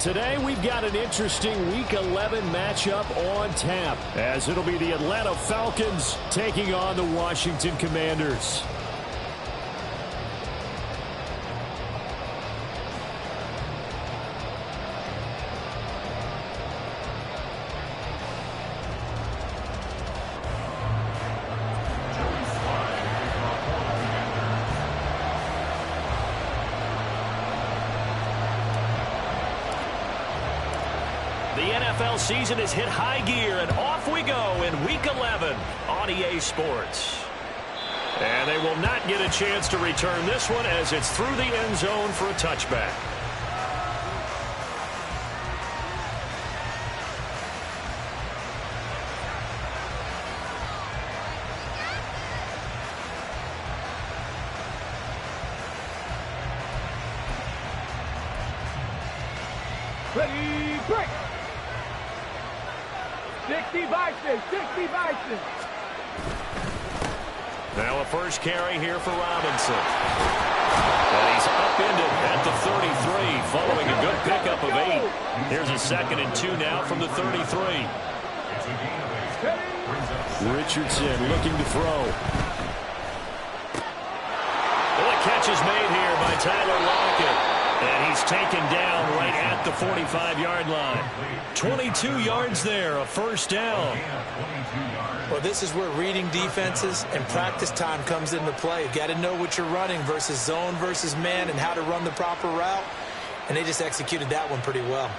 today we've got an interesting Week 11 matchup on tap, as it'll be the Atlanta Falcons taking on the Washington Commanders. The NFL season has hit high gear, and off we go in Week 11 on EA Sports. And they will not get a chance to return this one as it's through the end zone for a touchback. Ready, break! 60 Bison, 60 Bison. Now a first carry here for Robinson. And he's upended at the 33 following a good pickup of 8. Here's a 2nd and 2 now from the 33. Richardson looking to throw. Well, the catch is made here by Tyler Lockett. And he's taken down right at the 45-yard line. 22 yards there, a first down. Well, this is where reading defenses and practice time comes into play. You've got to know what you're running versus zone versus man and how to run the proper route. And they just executed that one pretty well.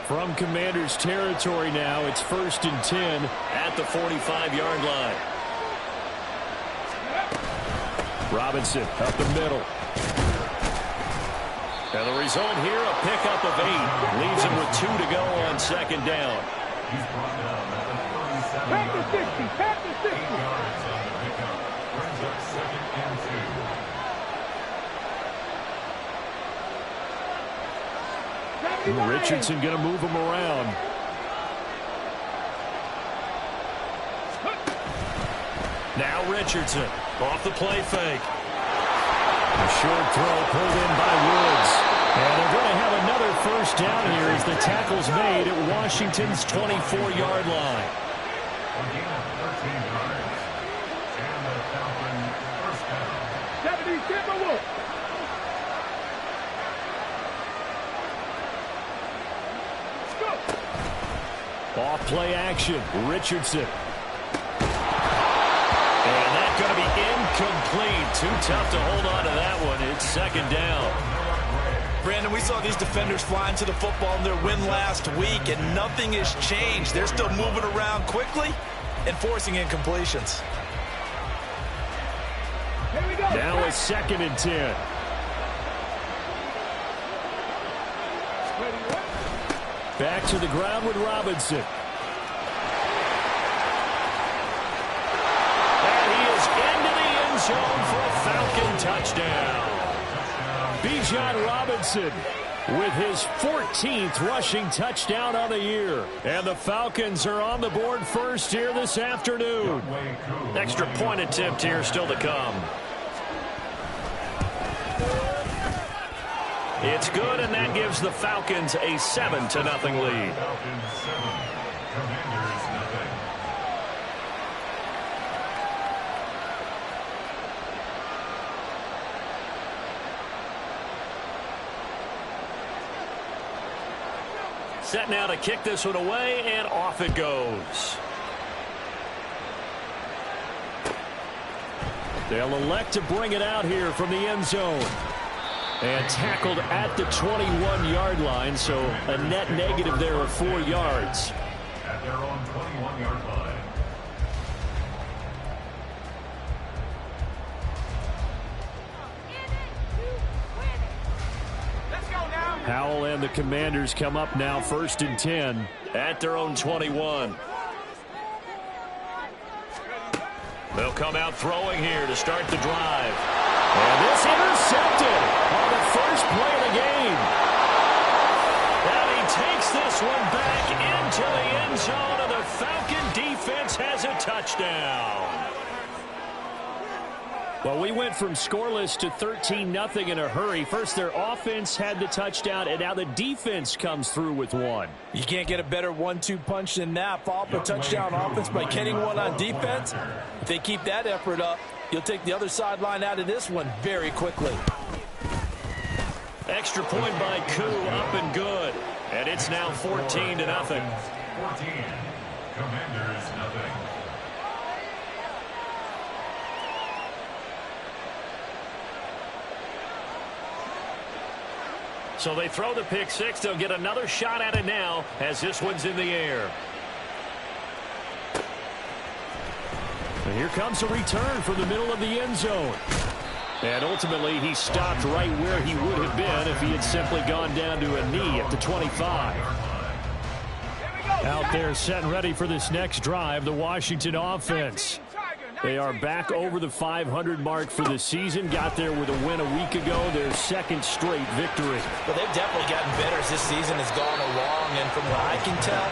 From Commanders territory now, it's 1st and 10 at the 45-yard line. Robinson up the middle. And the result here, a pickup of 8. Leaves him with 2 to go on 2nd down. Pack the 60, pack the 60. Richardson going to move him around. Now Richardson off the play fake. A short throw pulled in by Woods. And they're going to have another first down here as the tackle's made at Washington's 24-yard line. Off play action, Richardson. And that's going to be incomplete. Too tough to hold on to that one. It's 2nd down. Brandon, we saw these defenders flying to the football in their win last week, and nothing has changed. They're still moving around quickly and forcing incompletions. Here we go. Now it's 2nd and 10. Back to the ground with Robinson. Into the end zone for a Falcon touchdown. Bijan Robinson with his 14th rushing touchdown on the year. And the Falcons are on the board first here this afternoon. Extra point attempt here still to come. It's good, and that gives the Falcons a 7-0 lead. Set now to kick this one away, and off it goes. They'll elect to bring it out here from the end zone. And tackled at the 21-yard line, so a net negative there of 4 yards. At their own 21-yard line. Howell and the Commanders come up now 1st and 10 at their own 21. They'll come out throwing here to start the drive. And this intercepted on the first play of the game. And he takes this one back into the end zone, and the Falcon defense has a touchdown. Well, we went from scoreless to 13-0 in a hurry. First, their offense had the touchdown, and now the defense comes through with one. You can't get a better 1-2 punch than that. Follow up a touchdown offense by getting one on defense. If they keep that effort up, you'll take the other sideline out of this one very quickly. Extra point by Koo, up and good. And it's now 14-0. 14. Commanders, nothing. So they throw the pick six. They'll get another shot at it now as this one's in the air. And here comes a return from the middle of the end zone. And ultimately, he stopped right where he would have been if he had simply gone down to a knee at the 25. Out there set and ready for this next drive, the Washington offense. They are back over the 500 mark for the season. Got there with a win a week ago, their second straight victory. Well, they've definitely gotten better as this season has gone along. And from what I can tell,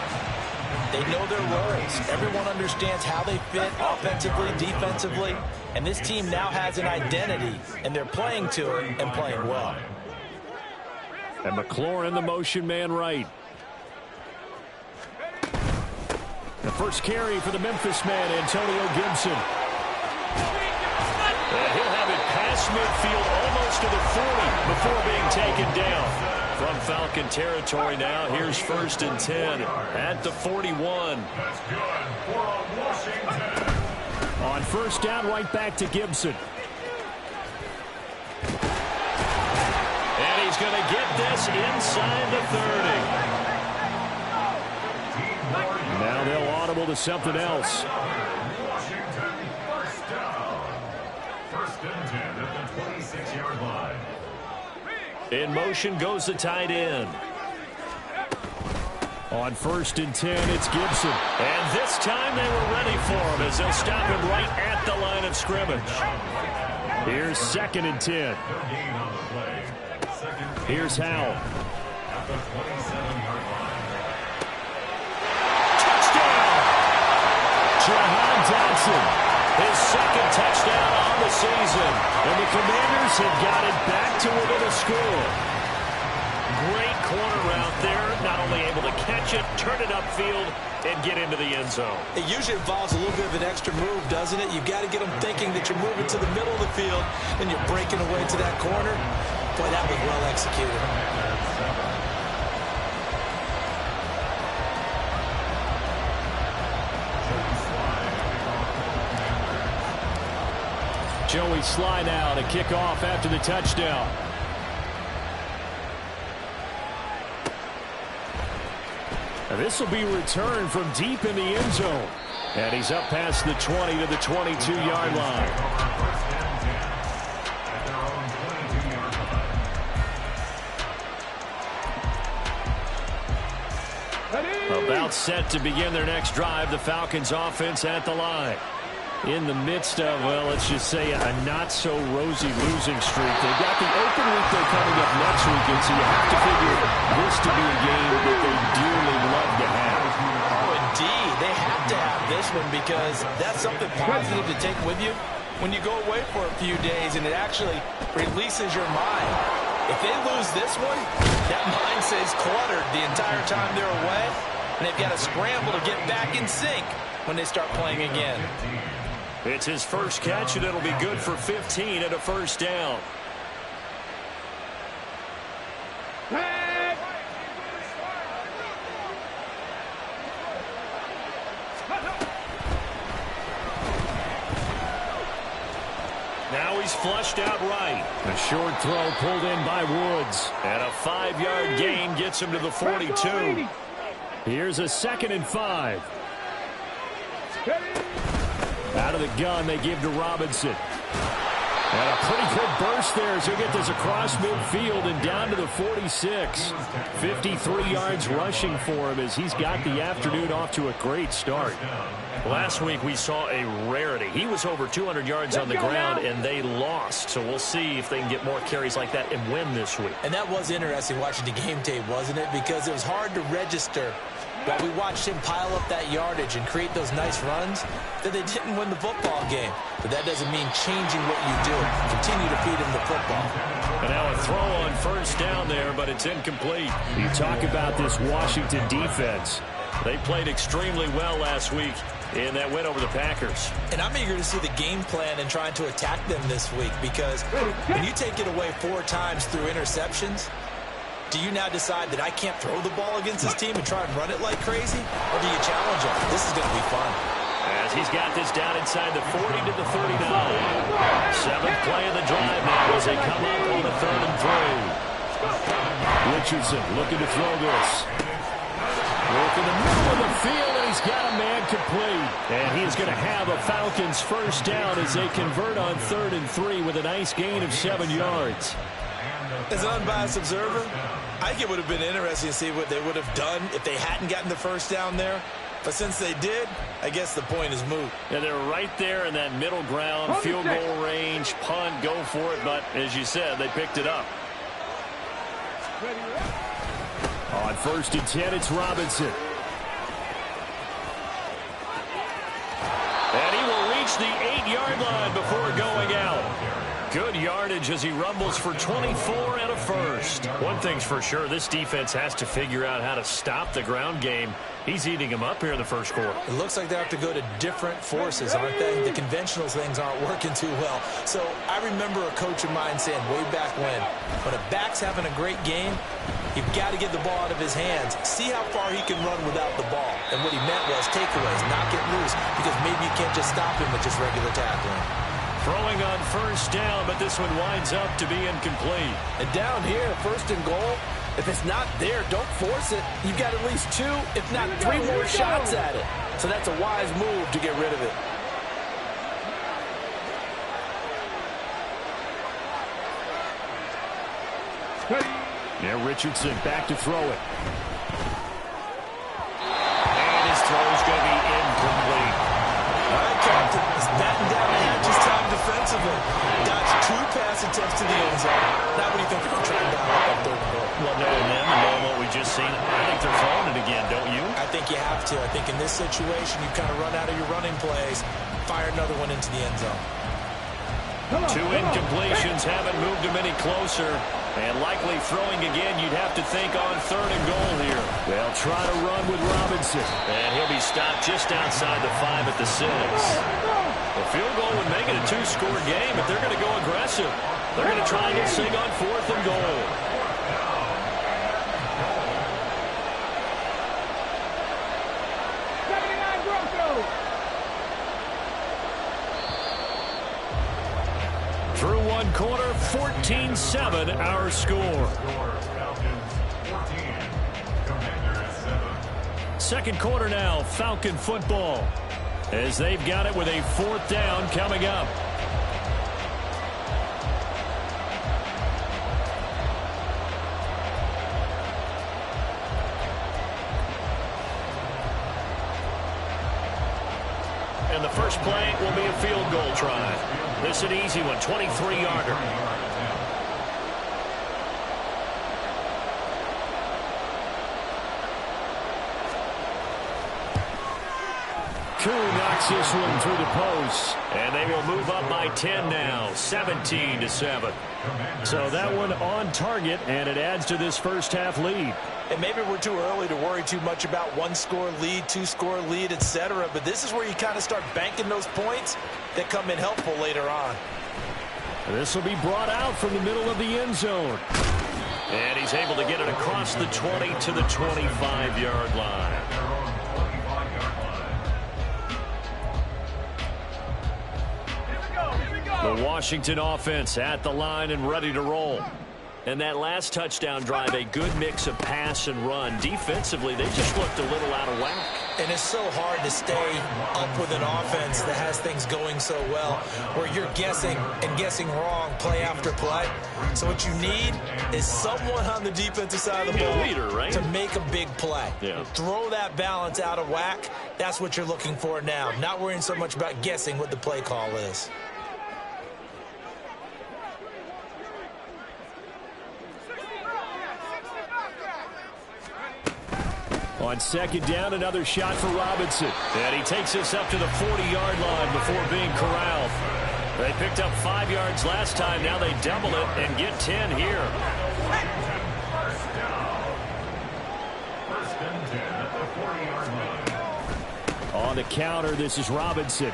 they know their roles. Everyone understands how they fit offensively, defensively. And this team now has an identity, and they're playing to it and playing well. And McLaurin, the motion man right. The first carry for the Memphis man, Antonio Gibson. And he'll have it past midfield almost to the 40 before being taken down. From Falcon territory now, here's 1st and 10 at the 41. That's good for Washington. On first down, right back to Gibson. And he's going to get this inside the 30. Now they'll audible to something else. Washington, first down. 1st and 10 at the 26-yard line. In motion goes the tight end. On 1st and 10, it's Gibson. And this time they were ready for him as they'll stop him right at the line of scrimmage. Here's 2nd and 10. No gain on the play. 2nd. Here's Howell. At the 27-yard line. Jahan Dotson. His second touchdown on the season. And the Commanders have got it back to within a score. Great corner route there. Not only able to catch it, turn it upfield, and get into the end zone. It usually involves a little bit of an extra move, doesn't it? You've got to get them thinking that you're moving to the middle of the field and you're breaking away to that corner. Boy, that was well executed. Joey Sly now to kick off after the touchdown. And this will be returned from deep in the end zone. And he's up past the 20 to the 22-yard line. 1st and 10 at their own 22-yard line. About set to begin their next drive, the Falcons offense at the line. In the midst of, well, let's just say a not-so-rosy losing streak. They've got the open week they're coming up next weekend, so you have to figure this to be a game that they dearly love to have. Oh, indeed. They have to have this one because that's something positive to take with you when you go away for a few days, and it actually releases your mind. If they lose this one, that mind stays cluttered the entire time they're away, and they've got to scramble to get back in sync when they start playing again. It's his first catch, and it'll be good for 15 at a 1st down. Now he's flushed out right. A short throw pulled in by Woods. And a 5-yard gain gets him to the 42. Here's a 2nd and 5. Out of the gun, they give to Robinson. And a pretty good burst there as he'll get this across midfield and down to the 46. 53 yards rushing for him as he's got the afternoon off to a great start. Last week we saw a rarity. He was over 200 yards on the ground, and they lost. So we'll see if they can get more carries like that and win this week. And that was interesting watching the game tape, wasn't it? Because it was hard to register While we watched him pile up that yardage and create those nice runs, that they didn't win the football game. But that doesn't mean changing what you do. Continue to feed him the football. And now a throw on first down there, but it's incomplete. You talk about this Washington defense. They played extremely well last week in that win over the Packers. And I'm eager to see the game plan and trying to attack them this week, because when you take it away 4 times through interceptions, do you now decide that I can't throw the ball against this team and try and run it like crazy? Or do you challenge them? This is going to be fun. As he's got this down inside the 40 to the 39. 7th play of the drive now as they come up on a 3rd and 3. Richardson looking to throw this. Look in the middle of the field, and he's got a man complete. And he is going to have a Falcons first down as they convert on 3rd and 3 with a nice gain of 7 yards. As an unbiased observer, I think it would have been interesting to see what they would have done if they hadn't gotten the first down there. But since they did, I guess the point is moot. Yeah, they're right there in that middle ground, field goal range, punt, go for it. But as you said, they picked it up. On 1st and 10, it's Robinson. And he will reach the 8-yard line before going out. Good yardage as he rumbles for 24 and a first. One thing's for sure, this defense has to figure out how to stop the ground game. He's eating him up here in the first quarter. It looks like they have to go to different forces, aren't they? The conventional things aren't working too well. So I remember a coach of mine saying way back when a back's having a great game, you've got to get the ball out of his hands. See how far he can run without the ball. And what he meant was takeaways, not get loose, because maybe you can't just stop him with just regular tackling. Throwing on first down, but this one winds up to be incomplete. And down here, 1st and goal, if it's not there, don't force it. You've got at least 2, if not 3 more shots at it. So that's a wise move to get rid of it. Now Richardson back to throw it. And his throw is going to be incomplete. All right, Captain, he's batting down the hatches time defensively. Dodged 2 pass attempts to the end zone. Now what do you think they're going to try and dial up on 3rd and goal? Well, knowing them and knowing what we just seen, I think they're throwing it again, don't you? I think you have to. I think in this situation, you kind of run out of your running plays, fire another one into the end zone. 2 incompletions haven't moved him any closer. And likely throwing again, you'd have to think on 3rd and goal here. They'll try to run with Robinson. And he'll be stopped just outside the 5 at the 6. The field goal would make it a 2-score game, but they're going to go aggressive. They're going to try and get Sig on 4th and goal. Through 1 quarter, 14-7 our score. 2nd quarter now, Falcon football, as they've got it with a 4th down coming up. And the first play will be a field goal try. This an easy one, 23-yarder. Koo knocks this one through the post. And they will move up by 10 now, 17-7. So that one on target, and it adds to this first half lead. And maybe we're too early to worry too much about 1-score lead, 2-score lead, etc. But this is where you kind of start banking those points that come in helpful later on. This will be brought out from the middle of the end zone. And he's able to get it across the 20 to the 25-yard line. The Washington offense at the line and ready to roll. And that last touchdown drive, a good mix of pass and run. Defensively, they just looked a little out of whack. And it's so hard to stay up with an offense that has things going so well, where you're guessing and guessing wrong play after play. So what you need is someone on the defensive side of the ball leader, right? to make a big play. Yeah. Throw that balance out of whack. That's what you're looking for now. Not worrying so much about guessing what the play call is. On second down, another shot for Robinson. And he takes this up to the 40-yard line before being corralled. They picked up 5 yards last time. Now they double it and get 10 here. First down. First and 10 at the 40-yard line. On the counter, this is Robinson.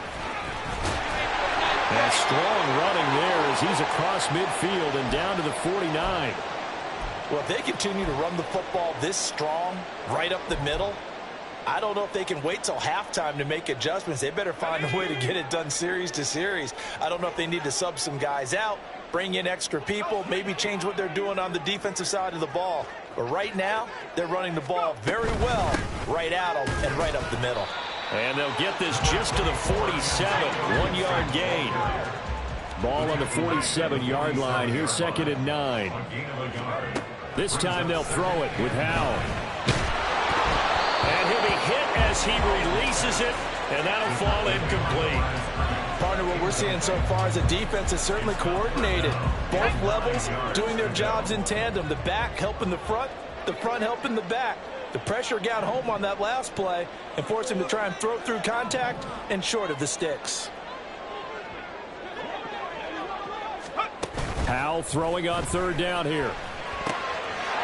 And strong running there as he's across midfield and down to the 49. Well, if they continue to run the football this strong, right up the middle, I don't know if they can wait till halftime to make adjustments. They better find a way to get it done series to series. I don't know if they need to sub some guys out, bring in extra people, maybe change what they're doing on the defensive side of the ball. But right now, they're running the ball very well right at them and right up the middle. And they'll get this just to the 47, 1-yard gain. Ball on the 47-yard line. Here's second and 9. This time they'll throw it with Howell. And he'll be hit as he releases it, and that'll fall incomplete. Partner, what we're seeing so far is a defense is certainly coordinated. Both levels doing their jobs in tandem. The back helping the front helping the back. The pressure got home on that last play and forced him to try and throw through contact and short of the sticks. Howell throwing on third down here.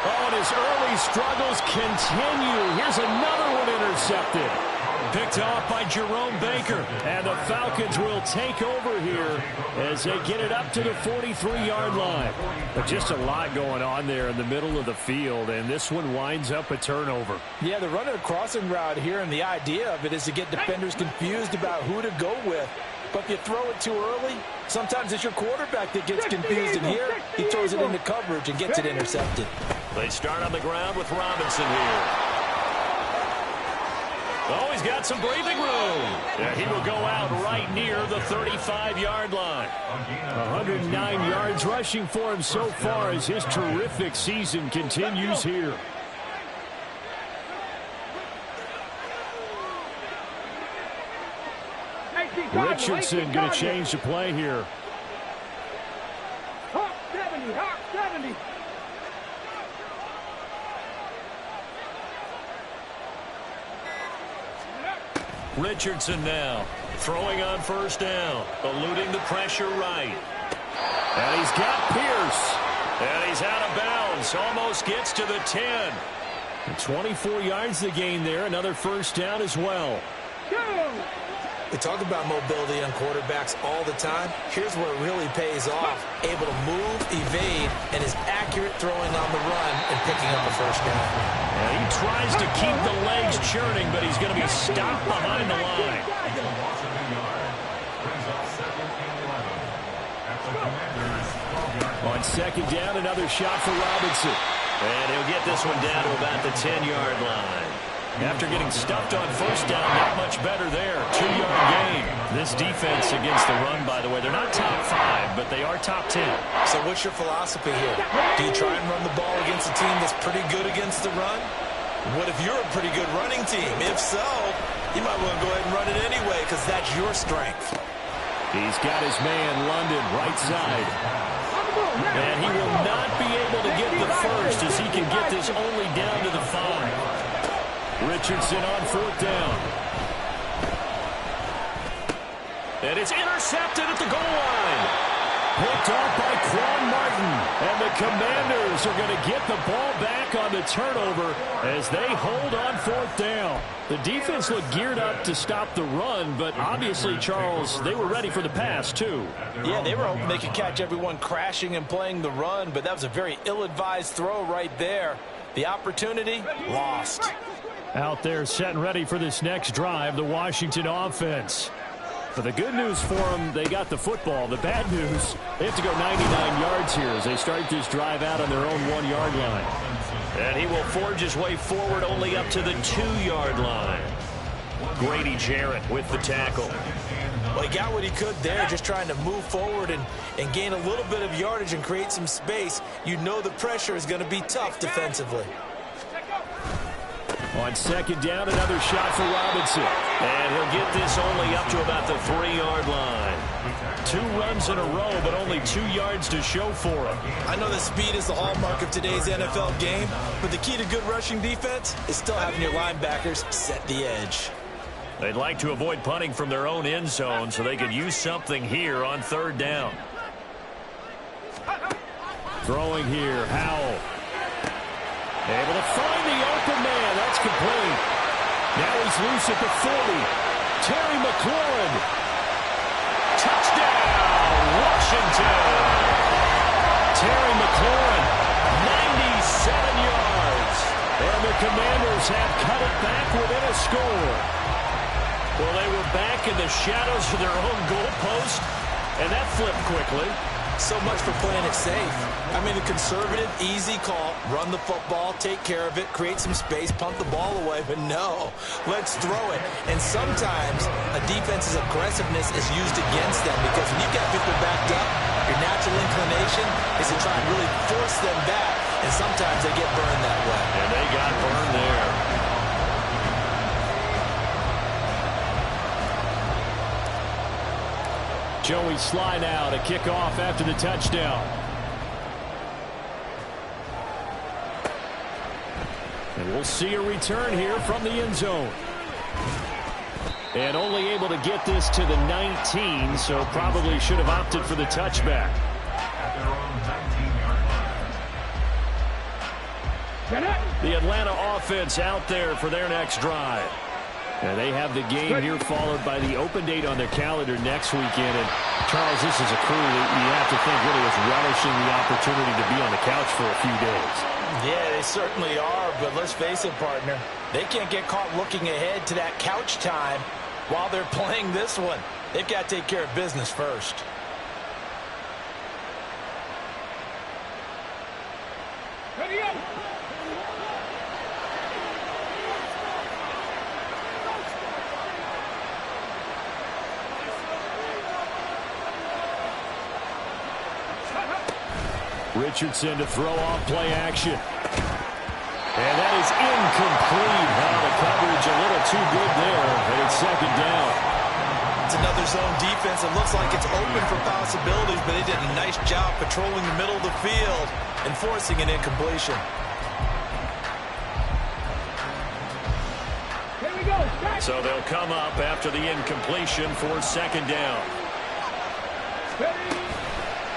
Oh, and his early struggles continue. Here's another one intercepted. Picked off by Llroe Baker. And the Falcons will take over here as they get it up to the 43-yard line. But just a lot going on there in the middle of the field, and this one winds up a turnover. Yeah, they're running a crossing route here, and the idea of it is to get defenders confused about who to go with. But if you throw it too early, sometimes it's your quarterback that gets confused, and here he throws it into coverage and gets it intercepted. They start on the ground with Robinson here. Oh, he's got some breathing room. Yeah, he will go out right near the 35-yard line. 109 yards rushing for him so far as his terrific season continues here. Richardson going to change the play here. Hawk 70, Hawk 70. Richardson now throwing on first down, eluding the pressure right. And he's got Pierce. And he's out of bounds, almost gets to the 10. 24 yards to gain there, another first down as well. We talk about mobility on quarterbacks all the time. Here's where it really pays off. Able to move, evade, and is accurate throwing on the run and picking up a first down. And he tries to keep the legs churning, but he's going to be stopped behind the line. On second down, another shot for Robinson. And he'll get this one down to about the 10-yard line. After getting stuffed on first down, not much better there. 2-yard gain. This defense against the run, by the way, they're not top 5, but they are top 10. So what's your philosophy here? Do you try and run the ball against a team that's pretty good against the run? What if you're a pretty good running team? If so, you might want to go ahead and run it anyway because that's your strength. He's got his man, London, right side. And he will not be able to get the first as he can get this only down to the 5. Richardson on fourth down. And it's intercepted at the goal line. Picked off by Quan Martin. And the Commanders are going to get the ball back on the turnover as they hold on fourth down. The defense looked geared up to stop the run, but obviously, Charles, they were ready for the pass, too. Yeah, they were hoping they could catch everyone crashing and playing the run, but that was a very ill-advised throw right there. The opportunity, lost. Out there set and ready for this next drive, the Washington offense. But the good news for them, they got the football. The bad news, they have to go 99 yards here as they start this drive out on their own 1-yard line. And he will forge his way forward only up to the 2-yard line. Grady Jarrett with the tackle. Well, he got what he could there, just trying to move forward and gain a little bit of yardage and create some space. You know the pressure is going to be tough defensively. On second down, another shot for Robinson. And he'll get this only up to about the 3-yard line. 2 runs in a row, but only 2 yards to show for him. I know that speed is the hallmark of today's NFL game, but the key to good rushing defense is still having your linebackers set the edge. They'd like to avoid punting from their own end zone so they could use something here on 3rd down. Throwing here, Howell. Able to find the open man. That's complete. Now he's loose at the 40. Terry McLaurin. Touchdown, Washington. Terry McLaurin, 97 yards. And the Commanders have cut it back within a score. Well, they were back in the shadows of their own goalpost, and that flipped quickly. So much for playing it safe. I mean, the conservative, easy call, run the football, take care of it, create some space, punt the ball away, but no, let's throw it. And sometimes a defense's aggressiveness is used against them because when you've got people backed up, your natural inclination is to try and really force them back, and sometimes they get burned that way. And they got burned there. Joey Sly now to kick off after the touchdown. And we'll see a return here from the end zone. And only able to get this to the 19, so probably should have opted for the touchback. At their own 19-yard line. The Atlanta offense out there for their next drive. And they have the game here followed by the open date on their calendar next weekend. And, Charles, this is a crew that you have to think really is relishing the opportunity to be on the couch for a few days. Yeah, they certainly are, but let's face it, partner. They can't get caught looking ahead to that couch time while they're playing this one. They've got to take care of business first. Ready up. Richardson to throw off play action. And that is incomplete. The coverage a little too good there, and it's 2nd down. It's another zone defense. It looks like it's open for possibilities, but they did a nice job patrolling the middle of the field and forcing an incompletion. Here we go. So they'll come up after the incompletion for 2nd down.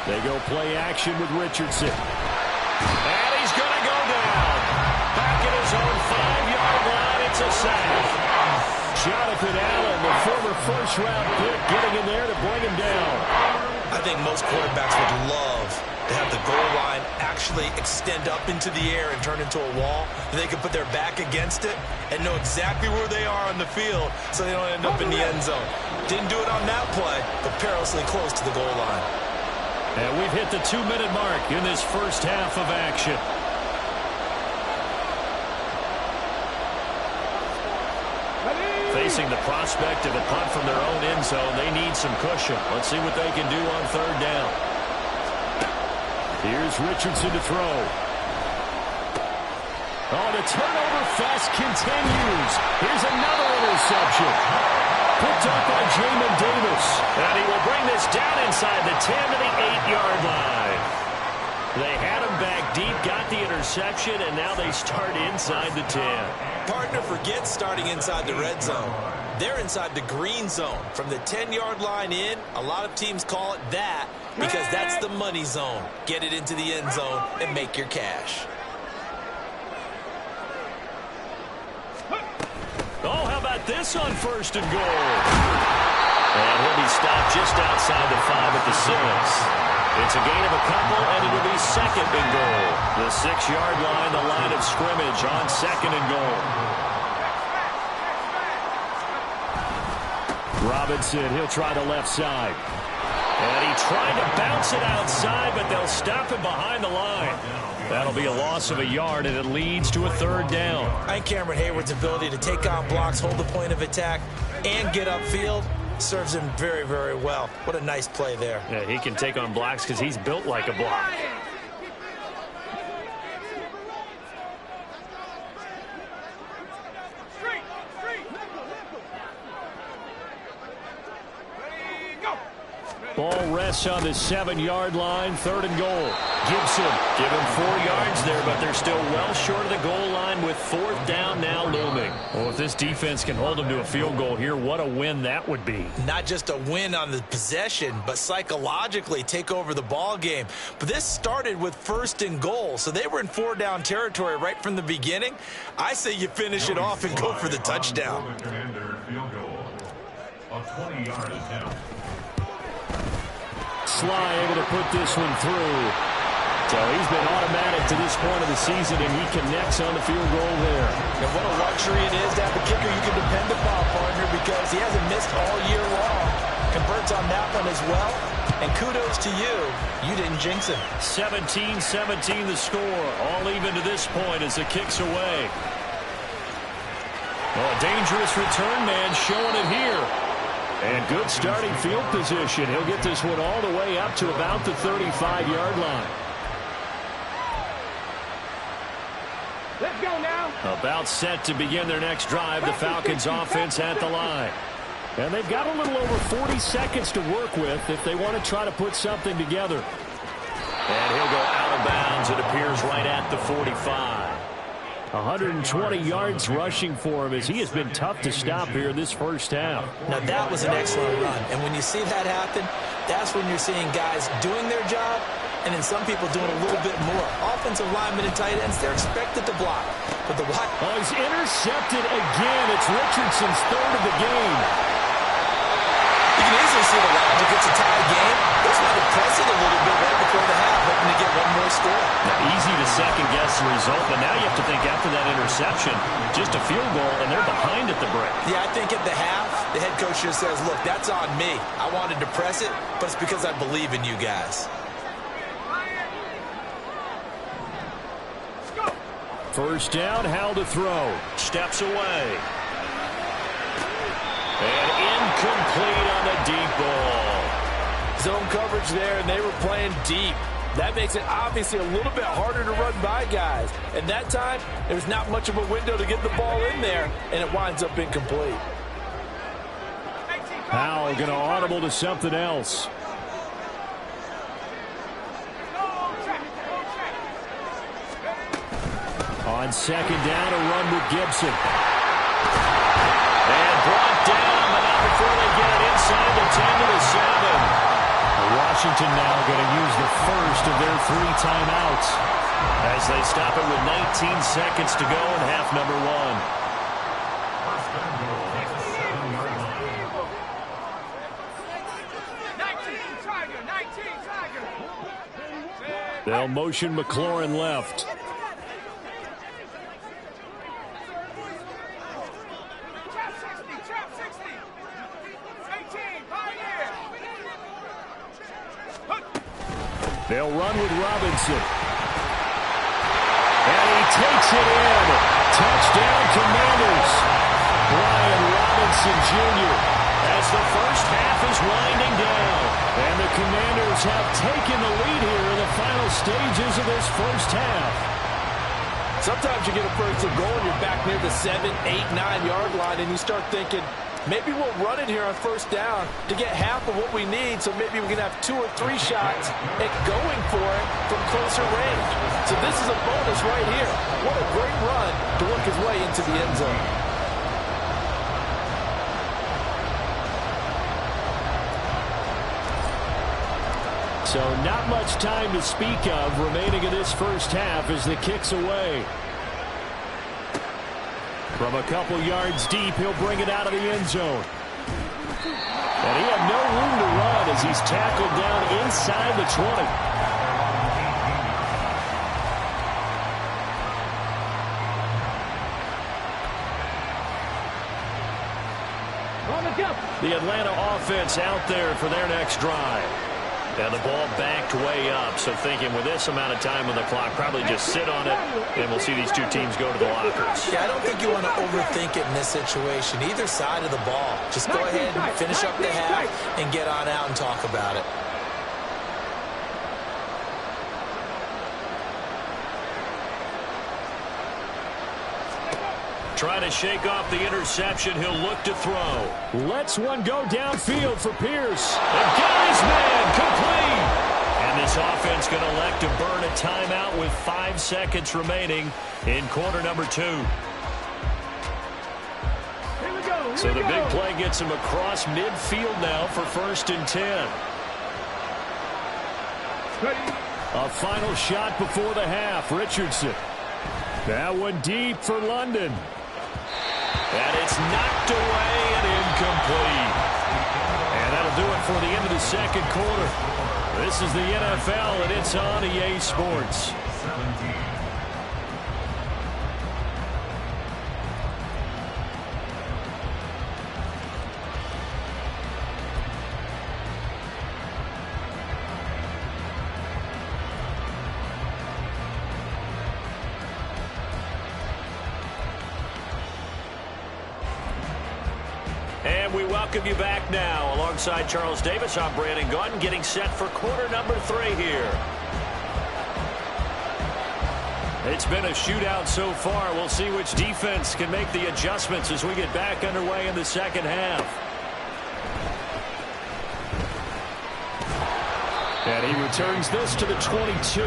They go play action with Richardson. And he's going to go down. Back at his own 5-yard line. It's a sack. Jonathan Allen, the former first-round pick, getting in there to bring him down. I think most quarterbacks would love to have the goal line actually extend up into the air and turn into a wall. And they can put their back against it and know exactly where they are on the field so they don't end up in the end zone. Didn't do it on that play, but perilously close to the goal line. And we've hit the 2-minute mark in this first half of action. Facing the prospect of a punt from their own end zone, they need some cushion. Let's see what they can do on 3rd down. Here's Richardson to throw. Oh, the turnover fest continues. Here's another interception. Picked up by Jamin Davis. And he will bring this down inside the 10 to the 8-yard line. They had him back deep, got the interception, and now they start inside the 10. Partner, forget starting inside the red zone. They're inside the green zone. From the 10-yard line in, a lot of teams call it that because that's the money zone. Get it into the end zone and make your cash. Oh, how about this on 1st and goal? And he'll be stopped just outside the 5 at the 6. It's a gain of a couple, and it'll be 2nd and goal. The 6-yard line, the line of scrimmage on 2nd and goal. Robinson, he'll try the left side. And he tried to bounce it outside, but they'll stop him behind the line. That'll be a loss of a yard, and it leads to a 3rd down. I think Cameron Hayward's ability to take on blocks, hold the point of attack, and get upfield serves him very, very well. What a nice play there. Yeah, he can take on blocks because he's built like a block. Ball rests on the 7-yard line, 3rd and goal. Gibson Give him 4 yards there, but they're still well short of the goal line with 4th down now looming. Well, if this defense can hold them to a field goal here, what a win that would be. Not just a win on the possession, but psychologically take over the ball game. But this started with 1st and goal, so they were in 4-down territory right from the beginning. I say you finish it off and go for the touchdown. Field goal. A 20-yard attempt. Sly able to put this one through. So he's been automatic to this point of the season, and he connects on the field goal there. And what a luxury it is to have a kicker you can depend upon, partner, because he hasn't missed all year long. Converts on that one as well. And kudos to you. You didn't jinx him. 17-17 the score. All even to this point as the kick's away. Oh, a dangerous return man showing it here. And good starting field position. He'll get this one all the way up to about the 35-yard line. Let's go now. About set to begin their next drive. The Falcons offense at the line. And they've got a little over 40 seconds to work with if they want to try to put something together. And he'll go out of bounds. It appears right at the 45. 120 yards rushing for him as he has been tough to stop here in this first half. Now, that was an excellent run. And when you see that happen, that's when you're seeing guys doing their job and then some people doing a little bit more. Offensive linemen and tight ends, they're expected to block. But the wide... Oh, he's intercepted again. It's Richardson's 3rd of the game. You can easily see the logic. It's a tie game. They just want to press it a little bit right before the half, hoping to get one more score. Now, easy to second-guess the result, but now you have to think after that interception, just a field goal, and they're behind at the break. Yeah, I think at the half, the head coach just says, look, that's on me. I wanted to press it, but it's because I believe in you guys. First down, Howell to throw. Steps away. And incomplete on the deep ball. Zone coverage there, and they were playing deep. That makes it obviously a little bit harder to run by guys. And that time, there's not much of a window to get the ball in there, and it winds up incomplete. Howell going to audible to something else. On 2nd down, a run with Gibson. And brought down, but not before they get it inside the 10 to the 7. Washington now going to use the first of their 3 timeouts as they stop it with 19 seconds to go in half number 1. First and goal at the 7-yard line. They'll motion McLaurin left. They'll run with Robinson. And he takes it in. Touchdown, Commanders. Brian Robinson Jr. As the first half is winding down. And the Commanders have taken the lead here in the final stages of this first half. Sometimes you get a first and goal and you're back near the 7, 8, 9-yard line, and you start thinking, maybe we'll run it here on first down to get half of what we need, so maybe we can have 2 or 3 shots at going for it from closer range. So this is a bonus right here. What a great run to work his way into the end zone. So not much time to speak of remaining in this first half as the kick's away. From a couple yards deep, he'll bring it out of the end zone. And he had no room to run as he's tackled down inside the 20. The Atlanta offense out there for their next drive. And the ball backed way up, so thinking with this amount of time on the clock, probably just sit on it, and we'll see these two teams go to the lockers. Yeah, I don't think you want to overthink it in this situation. Either side of the ball. Just go ahead and finish up the half and get on out and talk about it. Trying to shake off the interception. He'll look to throw. Lets one go downfield for Pierce. And got his man complete. And this offense going to elect to burn a timeout with 5 seconds remaining in quarter number 2. So the big play gets him across midfield now for 1st and 10. A final shot before the half. Richardson. That one deep for London. And it's knocked away and incomplete. And that'll do it for the end of the second quarter. This is the NFL, and it's on EA Sports. And we welcome you back now. Alongside Charles Davis, I'm Brandon Gaudin, getting set for quarter number 3 here. It's been a shootout so far. We'll see which defense can make the adjustments as we get back underway in the second half. And he returns this to the 22.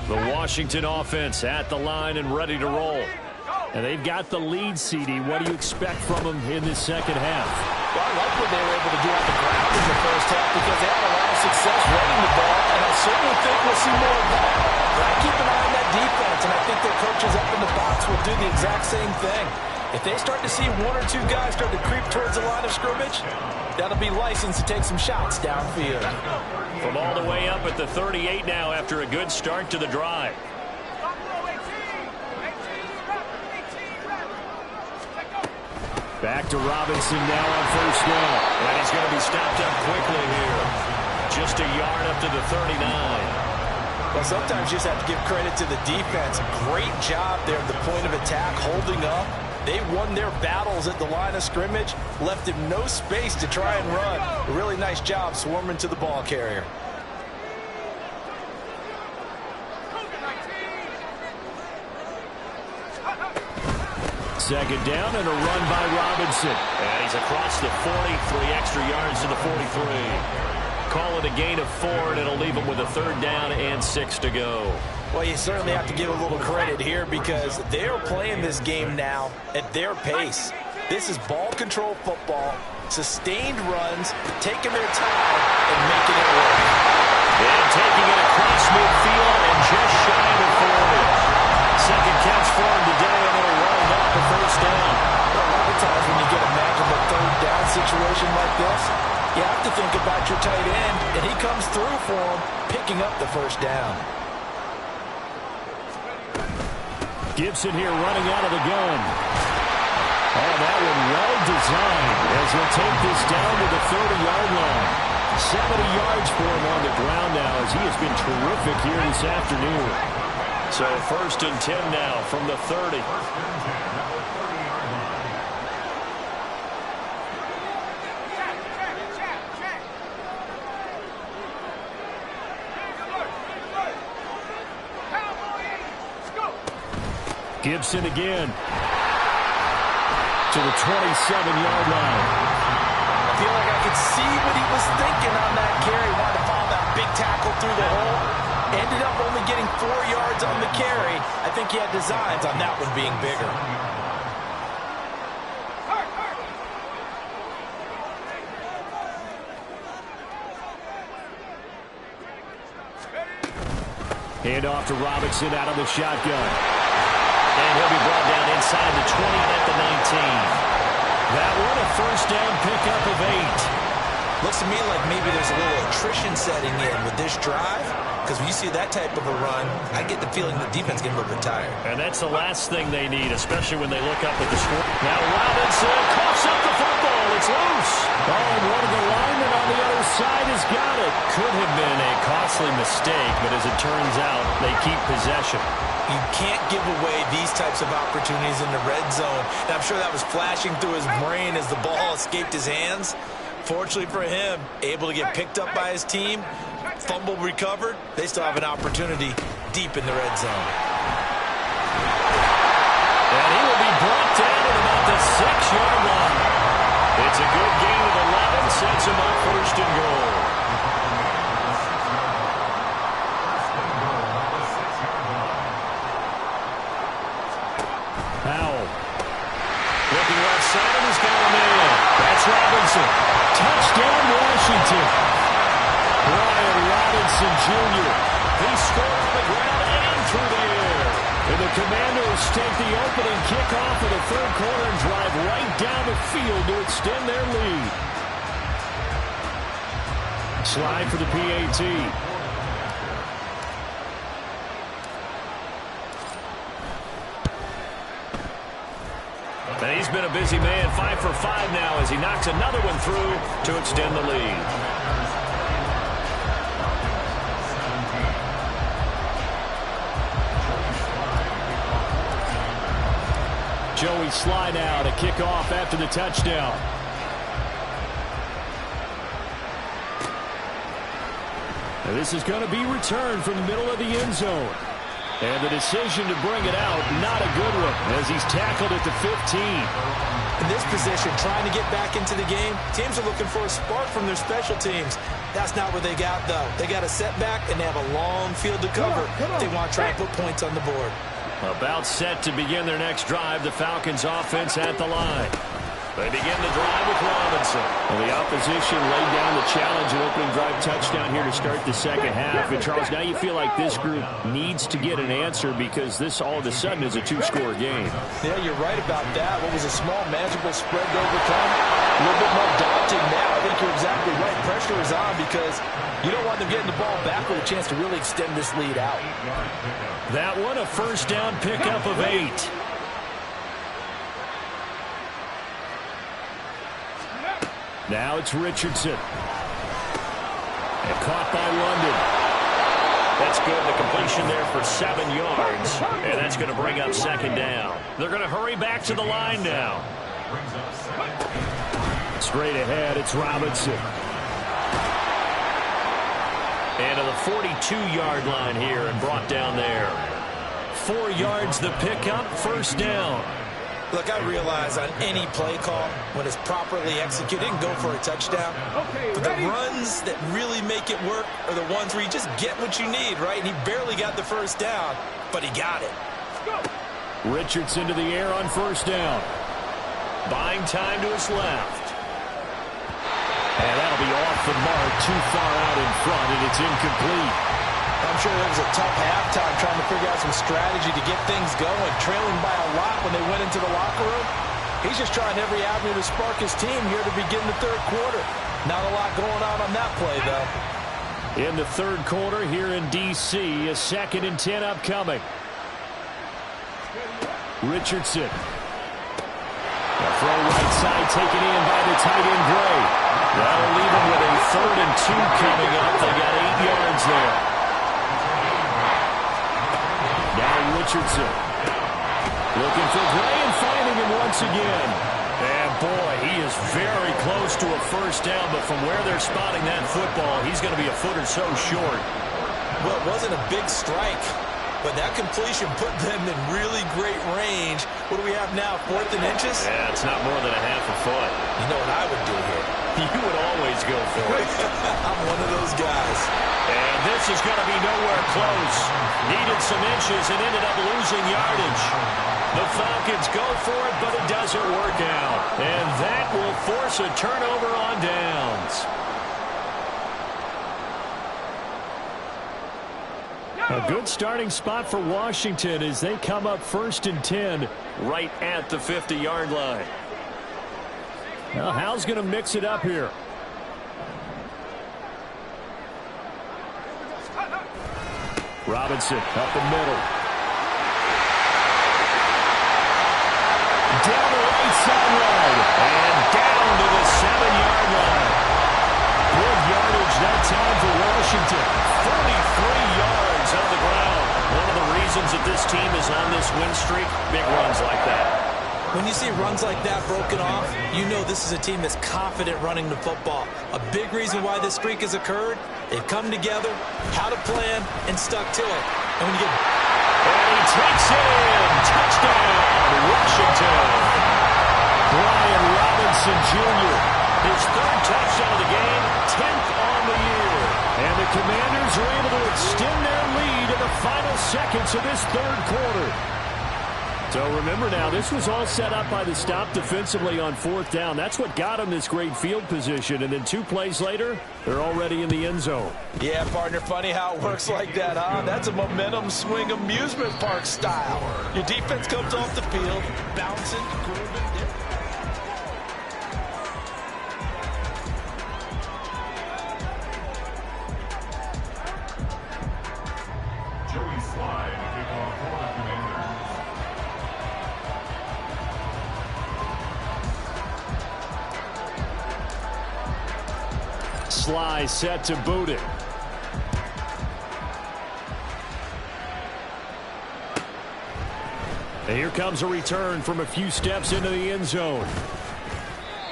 The Washington offense at the line and ready to roll. And they've got the lead, CD. What do you expect from them in this second half? Well, I like what they were able to do on the ground in the first half because they had a lot of success running the ball, and I certainly think we'll see more of that. But I keep an eye on that defense, and I think their coaches up in the box will do the exact same thing. If they start to see 1 or 2 guys start to creep towards the line of scrimmage, that'll be licensed to take some shots downfield. From all the way up at the 38 now after a good start to the drive. Back to Robinson now on 1st down. And he's going to be stopped up quickly here. Just a yard up to the 39. Well, sometimes you just have to give credit to the defense. Great job there at the point of attack, holding up. They won their battles at the line of scrimmage, left him no space to try and run. A really nice job swarming to the ball carrier. Second down and a run by Robinson. And he's across the 40, 3 extra yards to the 43. Call it a gain of 4, and it'll leave him with a 3rd down and 6 to go. Well, you certainly have to give a little credit here because they're playing this game now at their pace. This is ball control football, sustained runs, taking their time and making it work. And taking it across midfield and just shy of the 40. Second catch for him today, and it'll run back the 1st down. A lot of times when you get a magical 3rd down situation like this, you have to think about your tight end, and he comes through for him, picking up the 1st down. Gibson here running out of the gun. Oh, that one well designed as he'll take this down to the 30-yard line. 70 yards for him on the ground now as he has been terrific here this afternoon. So 1st and 10 now from the 30. Gibson again to the 27-yard line. I feel like I could see what he was thinking on that carry. Wanted to follow that big tackle through the hole. Ended up only getting 4 yards on the carry. I think he had designs on that one being bigger. Hand off to Robinson out of the shotgun. And he'll be brought down inside the 20 at the 19. That one a 1st down pickup of 8. Looks to me like maybe there's a little attrition setting in with this drive. Because when you see that type of a run, I get the feeling the defense getting a little bit tired. And that's the last thing they need, especially when they look up at the score. Now Robinson coughs up the football. It's loose. Oh, and one of the linemen on the other side has got it. could have been a costly mistake, but as it turns out, they keep possession. You can't give away these types of opportunities in the red zone. And I'm sure that was flashing through his brain as the ball escaped his hands. Fortunately for him, able to get picked up by his team, fumble recovered. They still have an opportunity deep in the red zone. And he will be brought down at about the 6-yard line. It's a good gain of 11, sets him up first and goal. Powell. Looking left side, and he's got a man. That's Robinson. Touchdown, Washington. Brian Robinson Jr. He scored on the ground and through the air. And the Commandos take the opening kickoff of the third quarter and drive right down the field to extend their lead. Slide for the PAT. And he's been a busy man, 5 for 5 now as he knocks another one through to extend the lead. Joey slide out, a kickoff after the touchdown. And this is going to be returned from the middle of the end zone. And the decision to bring it out, not a good one, as he's tackled at the 15. In this position, trying to get back into the game, teams are looking for a spark from their special teams. That's not what they got, though. They got a setback, and they have a long field to cover if they want to try and put points on the board. About set to begin their next drive, the Falcons offense at the line. They begin the drive with Robinson. Well, the opposition laid down the challenge, an opening drive touchdown here to start the second half. And, Charles, now you feel like this group needs to get an answer because this all of a sudden is a two-score game. Yeah, you're right about that. What was a small, manageable spread to overcome, a little bit more daunting now. I think you're exactly right. Pressure is on because you don't want them getting the ball back with a chance to really extend this lead out. That one, a first down pickup of 8. Now it's Richardson. And caught by London. That's good. The completion there for 7 yards. And that's going to bring up second down. They're going to hurry back to the line now. Straight ahead, it's Robinson. And to the 42-yard line here and brought down there. 4 yards the pickup, first down. Look, I realize on any play call, when it's properly executed, it can go for a touchdown. But the runs that really make it work are the ones where you just get what you need, right? And he barely got the first down, but he got it. Richardson to the air on first down. Buying time to his left. And that'll be off the mark, too far out in front, and it's incomplete. I'm sure it was a tough halftime trying to figure out some strategy to get things going, trailing by a lot when they went into the locker room. He's just trying every avenue to spark his team here to begin the third quarter. Not a lot going on that play, though. In the third quarter here in D.C., a 2nd and 10 upcoming. Richardson. A throw right side taken in by the tight end Gray. That'll leave him with a 3rd and 2 coming up. They got 8 yards there. Now Richardson. Looking for Gray and finding him once again. And boy, he is very close to a first down, but from where they're spotting that football, he's going to be a foot or so short. Well, it wasn't a big strike, but that completion put them in really great range. What do we have now, 4th and inches? Yeah, it's not more than a half a foot. You know what I would do here? You would always go for it. I'm one of those guys. And this is going to be nowhere close. Needed some inches and ended up losing yardage. The Falcons go for it, but it doesn't work out. And that will force a turnover on downs. A good starting spot for Washington as they come up 1st and 10 right at the 50-yard line. Now, Hal's going to mix it up here. Robinson up the middle. Down the right sideline. And down to the 7-yard line. Good yardage that time for Washington. 43 yards on the ground. One of the reasons that this team is on this win streak, big runs like that. When you see runs like that broken off, you know this is a team that's confident running the football. A big reason why this streak has occurred, they've come together, had a plan, and stuck to it. And when you get... And he takes it in. Touchdown, Washington. Brian Robinson Jr. His third touchdown of the game, 10th on the year. And the Commanders are able to extend their lead in the final seconds of this third quarter. So remember now, this was all set up by the stop defensively on fourth down. That's what got them this great field position. And then 2 plays later, they're already in the end zone. Yeah, partner, funny how it works like that, huh? That's a momentum swing amusement park style. Your defense comes off the field, bouncing, grooving. Sly set to boot it. And here comes a return from a few steps into the end zone.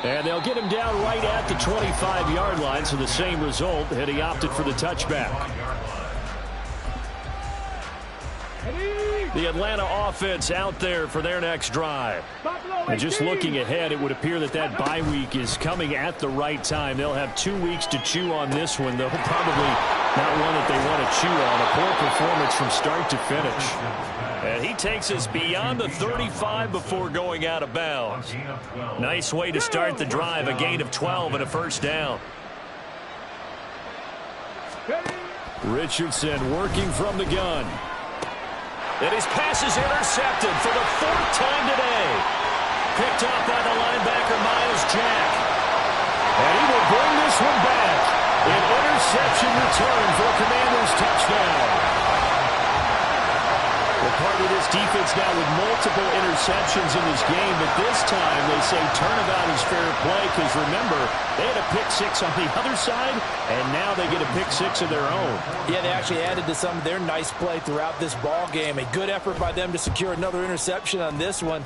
And they'll get him down right at the 25-yard line, so the same result, and he opted for the touchback. The Atlanta offense out there for their next drive. And just looking ahead, it would appear that that bye week is coming at the right time. They'll have 2 weeks to chew on this one, though probably not one that they want to chew on. A poor performance from start to finish. And he takes us beyond the 35 before going out of bounds. Nice way to start the drive, a gain of 12 and a first down. Richardson working from the gun. And his pass is intercepted for the 4th time today. Picked up by the linebacker, Miles Jack. And he will bring this one back. An interception return for a Commanders touchdown. Well, part of this defense now with multiple interceptions in this game, but this time they say turnabout is fair play because, remember, they had a pick 6 on the other side, and now they get a pick 6 of their own. Yeah, they actually added to some of their nice play throughout this ball game. A good effort by them to secure another interception on this one.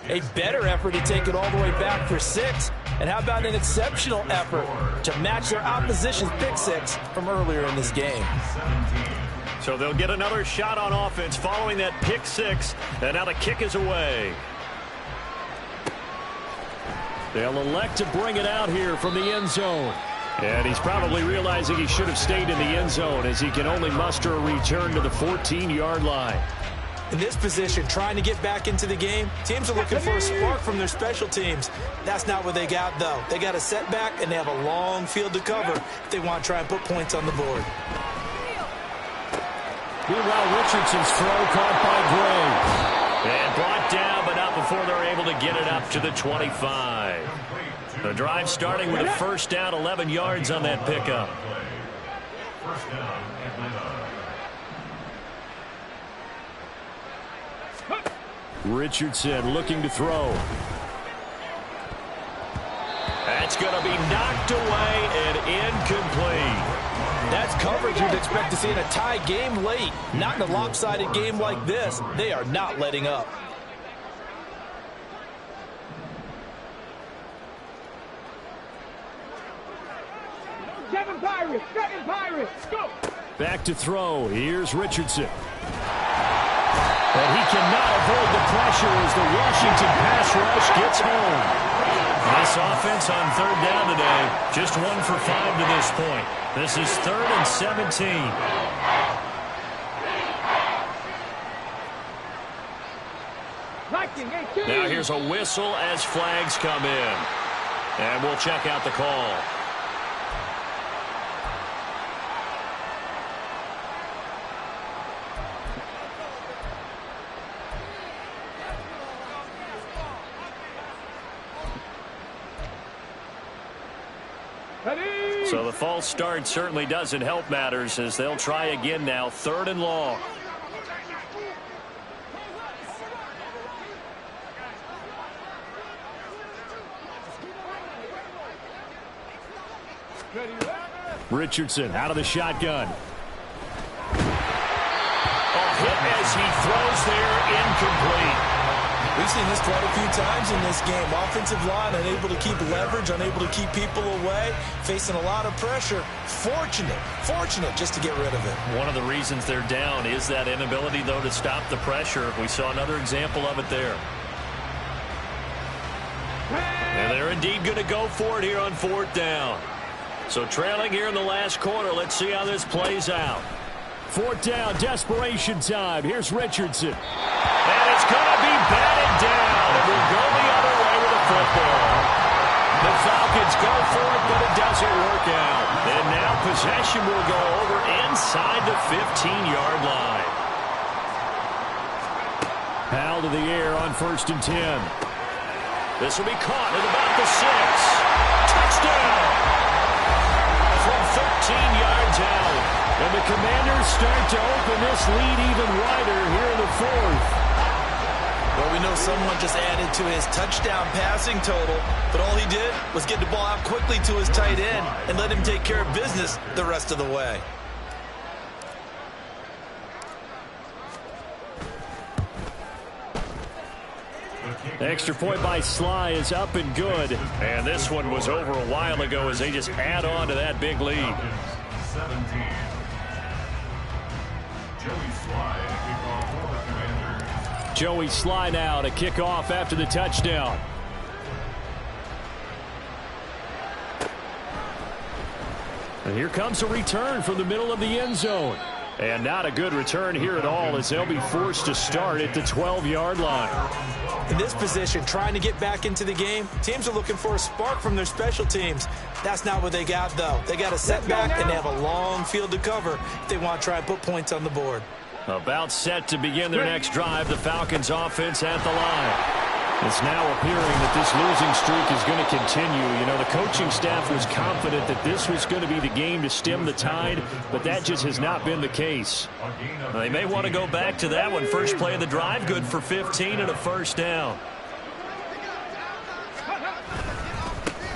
A better effort to take it all the way back for 6. And how about an exceptional effort to match their opposition's pick 6 from earlier in this game? So they'll get another shot on offense following that pick 6. And now the kick is away. They'll elect to bring it out here from the end zone. And he's probably realizing he should have stayed in the end zone as he can only muster a return to the 14-yard line. In this position, trying to get back into the game, teams are looking for a spark from their special teams. That's not what they got, though. They got a setback, and they have a long field to cover if they want to try and put points on the board. Meanwhile, Richardson's throw caught by Gray. And brought down, but not before they're able to get it up to the 25. The drive starting with a first down, 11 yards on that pickup. First down, Atlanta. Richardson looking to throw. That's going to be knocked away and incomplete. That's coverage you'd expect to see in a tie game late. Not in a lopsided game like this. They are not letting up. Seven Pirates, go! Back to throw. Here's Richardson. But he cannot avoid the pressure as the Washington pass rush gets home. This offense on third down today, just 1 for 5 to this point. This is 3rd and 17. Now here's a whistle as flags come in. And we'll check out the call. So the false start certainly doesn't help matters as they'll try again now, 3rd and long. Ready, Richardson out of the shotgun. Hit as he throws there, incomplete. We've seen this quite a few times in this game. Offensive line unable to keep leverage, unable to keep people away, facing a lot of pressure. Fortunate just to get rid of it. One of the reasons they're down is that inability, though, to stop the pressure. We saw another example of it there. And they're indeed going to go for it here on 4th down. So trailing here in the last quarter. Let's see how this plays out. 4th down, desperation time. Here's Richardson. And it's going to be batted down. And we'll go the other way with the football. The Falcons go for it, but it doesn't work out. And now possession will go over inside the 15-yard line. Howell to the air on 1st and 10. This will be caught at about the 6. Touchdown! From 13 yards out. And the Commanders start to open this lead even wider here in the 4th. Well, we know someone just added to his touchdown passing total, but all he did was get the ball out quickly to his tight end and let him take care of business the rest of the way. Extra point by Sly is up and good. And this one was over a while ago as they just add on to that big lead. 17. Joey Sly to kick off for the Commanders. Joey Sly now to kick off after the touchdown. And here comes a return from the middle of the end zone. And not a good return here at all as they'll be forced to start at the 12-yard line. In this position, trying to get back into the game, teams are looking for a spark from their special teams. That's not what they got, though. They got a setback, and they have a long field to cover if they want to try and put points on the board. About set to begin their next drive, the Falcons offense at the line. It's now appearing that this losing streak is going to continue. You know, the coaching staff was confident that this was going to be the game to stem the tide, but that just has not been the case. They may want to go back to that one. First play of the drive, good for 15 and a 1st down.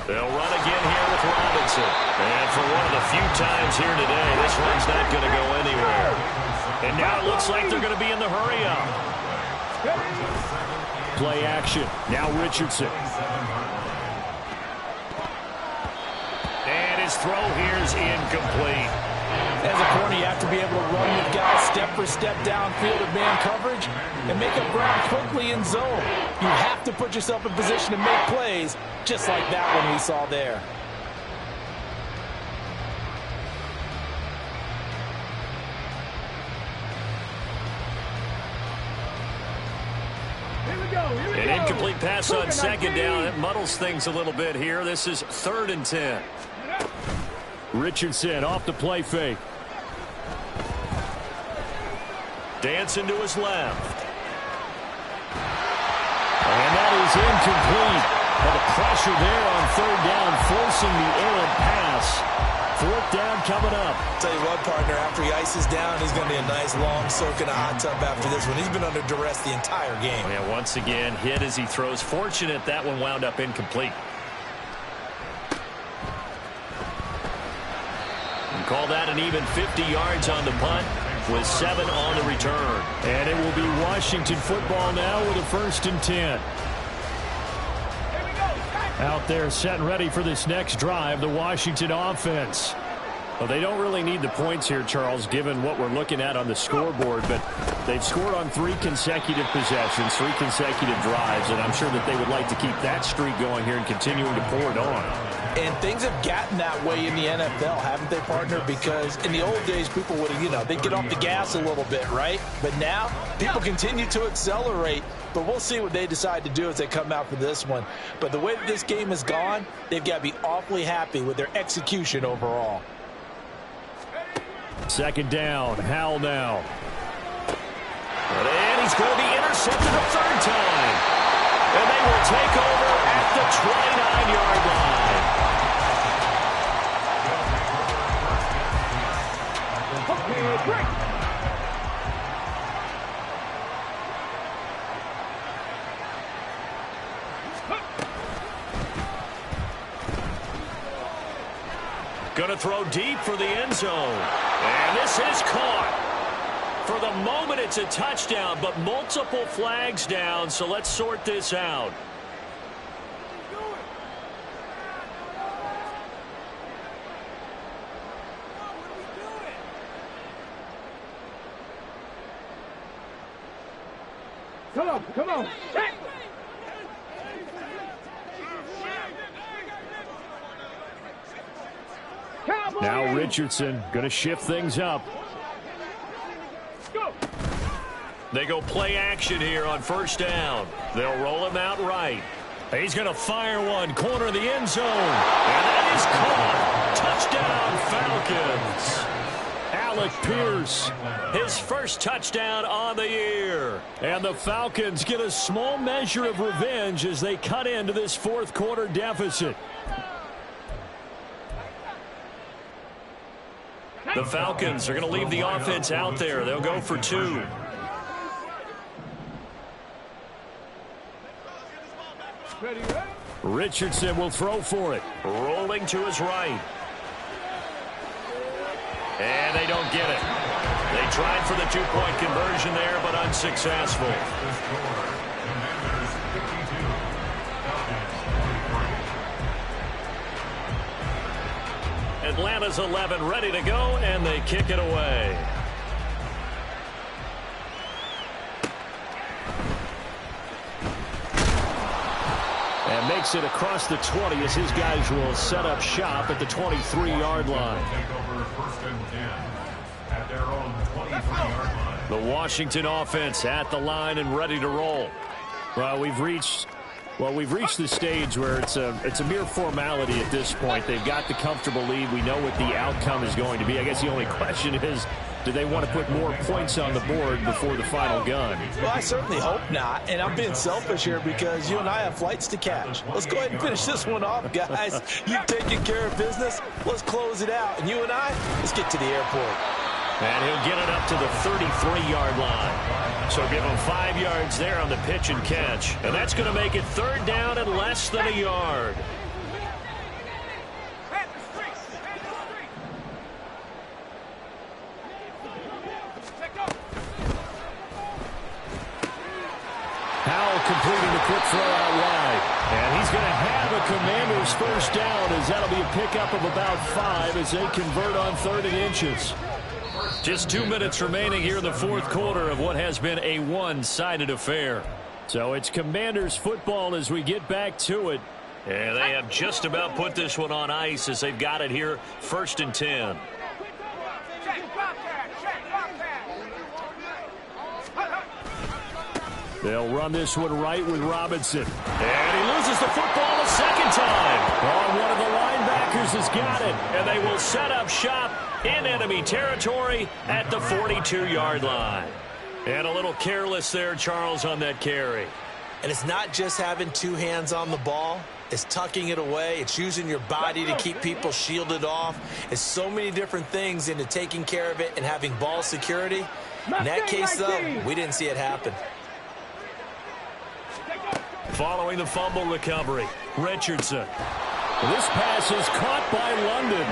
They'll run again here with Robinson. And for one of the few times here today, this run's not going to go anywhere. And now it looks like they're going to be in the hurry-up. Play action. Now Richardson. And his throw here is incomplete. As a corner, you have to be able to run with guys step for step downfield of man coverage and make up ground quickly in zone. You have to put yourself in position to make plays, just like that one we saw there. An incomplete pass on 2nd down. It muddles things a little bit here. This is 3rd and 10. Richardson off the play fake. Dancing to his left. And that is incomplete. But the pressure there on 3rd down, forcing the errant pass. 4th down coming up. Tell you what, partner, after he ices down, he's going to be a nice long soak in a hot tub after this one. He's been under duress the entire game. Yeah, once again, hit as he throws. Fortunate that one wound up incomplete. And call that an even 50 yards on the punt with 7 on the return. And it will be Washington football now with a 1st and 10. Out there set and ready for this next drive, the Washington offense. Well, they don't really need the points here, Charles, given what we're looking at on the scoreboard, but they've scored on 3 consecutive possessions, 3 consecutive drives, and I'm sure that they would like to keep that streak going here and continuing to pour it on. And things have gotten that way in the NFL, haven't they, partner? Because in the old days, people would have, they'd get off the gas a little bit, right? But now, people continue to accelerate. But we'll see what they decide to do as they come out for this one. But the way that this game has gone, they've got to be awfully happy with their execution overall. 2nd down, Howell now. And he's going to be intercepted a 3rd time. And they will take over at the 29-yard line. Going to throw deep for the end zone. And this is caught. For the moment, it's a touchdown, but multiple flags down, so let's sort this out. Come on, come on. Now Richardson going to shift things up. Go. They go play action here on first down. They'll roll him out right. He's going to fire one, corner of the end zone. And that is caught. Touchdown, Falcons. Alec Pierce, his first touchdown on the year. And the Falcons get a small measure of revenge as they cut into this fourth quarter deficit. The Falcons are going to leave the offense out there. They'll go for two. Richardson will throw for it. Rolling to his right. And they don't get it. They tried for the two-point conversion there, but unsuccessful. Atlanta's 11 ready to go, and they kick it away. And makes it across the 20 as his guys will set up shop at the 23-yard line. The Washington offense at the line and ready to roll. Well, we've reached the stage where it's a mere formality at this point. They've got the comfortable lead. We know what the outcome is going to be. I guess the only question is, do they want to put more points on the board before the final gun? Well, I certainly hope not. And I'm being selfish here because you and I have flights to catch. Let's go ahead and finish this one off, guys. You've taken care of business. Let's close it out. And you and I, let's get to the airport. And he'll get it up to the 33-yard line. So give him 5 yards there on the pitch and catch. And that's going to make it third down and less than a yard. Howell completing the quick throw out wide. And he's going to have a Commanders first down as that'll be a pickup of about 5 as they convert on 3rd and inches. Just 2 minutes remaining here in the fourth quarter of what has been a one-sided affair. So it's Commanders football as we get back to it. And they have just about put this one on ice as they've got it here, 1st and 10. They'll run this one right with Robinson. And he loses the football a second time. Oh, one of the linebackers has got it. And they will set up shop in enemy territory at the 42-yard line. And a little careless there, Charles, on that carry. And it's not just having two hands on the ball. It's tucking it away. It's using your body to keep people shielded off. It's so many different things into taking care of it and having ball security. In that case, though, we didn't see it happen. Following the fumble recovery, Richardson. This pass is caught by London.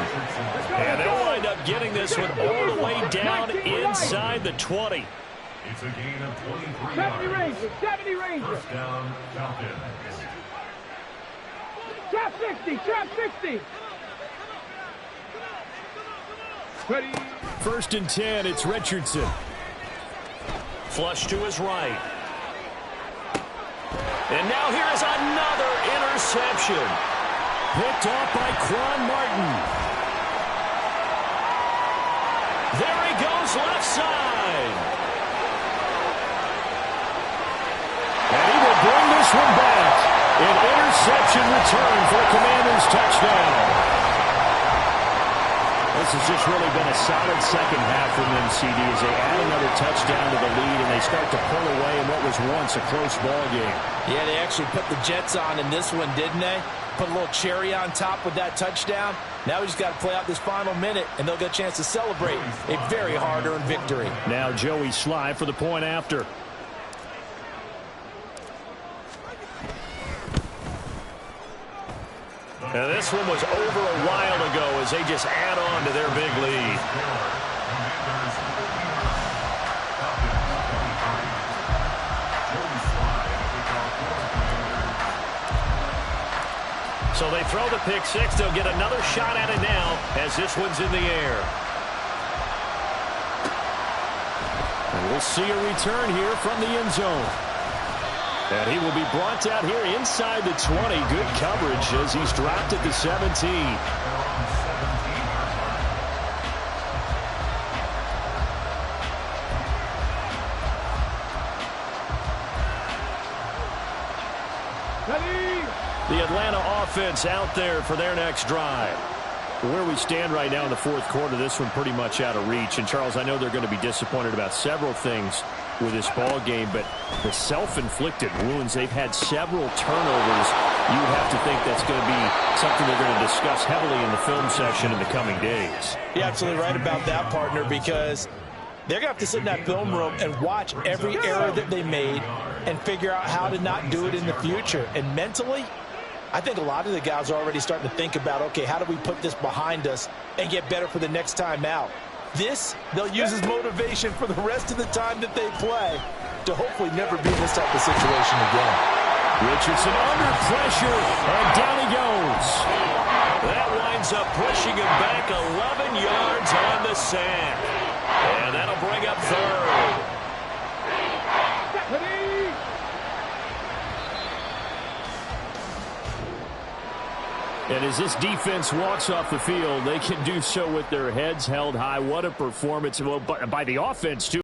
And they'll wind up getting this one all the way down inside the 20. It's a gain of 23 70 yards. Rangers, 70 Rangers. First down, Falcons. Trap 60, trap 60. 1st and 10, it's Richardson. Flush to his right. And now here is another interception. Picked off by Quan Martin. There he goes left side. And he will bring this one back. An interception return for a Commanders touchdown. This has just really been a solid second half from them, CD, as they add another touchdown to the lead and they start to pull away in what was once a close ball game. Yeah, they actually put the Jets on in this one, didn't they? Put a little cherry on top with that touchdown. Now we just got to play out this final minute, and they'll get a chance to celebrate a very hard-earned victory. Now Joey Sly for the point after. The And this one was over a while ago as they just add on to their big lead. So they throw the pick six. They'll get another shot at it now as this one's in the air. And we'll see a return here from the end zone. And he will be brought out here inside the 20. Good coverage as he's dropped at the 17. The Atlanta offense out there for their next drive. Where we stand right now in the fourth quarter, this one pretty much out of reach. And, Charles, I know they're going to be disappointed about several things with this ball game, but the self-inflicted wounds, they've had several turnovers. You would have to think that's going to be something they're going to discuss heavily in the film session in the coming days. You're absolutely right about that, partner, because they're going to have to sit in that film room and watch every error that they made and figure out how to not do it in the future. And mentally, I think a lot of the guys are already starting to think about, okay, how do we put this behind us and get better for the next time out? This, they'll use as motivation for the rest of the time that they play to hopefully never be in this type of situation again. Richardson under pressure, and down he goes. That winds up pushing him back 11 yards on the sack. And that'll bring up third. And as this defense walks off the field, they can do so with their heads held high. What a performance by the offense, too.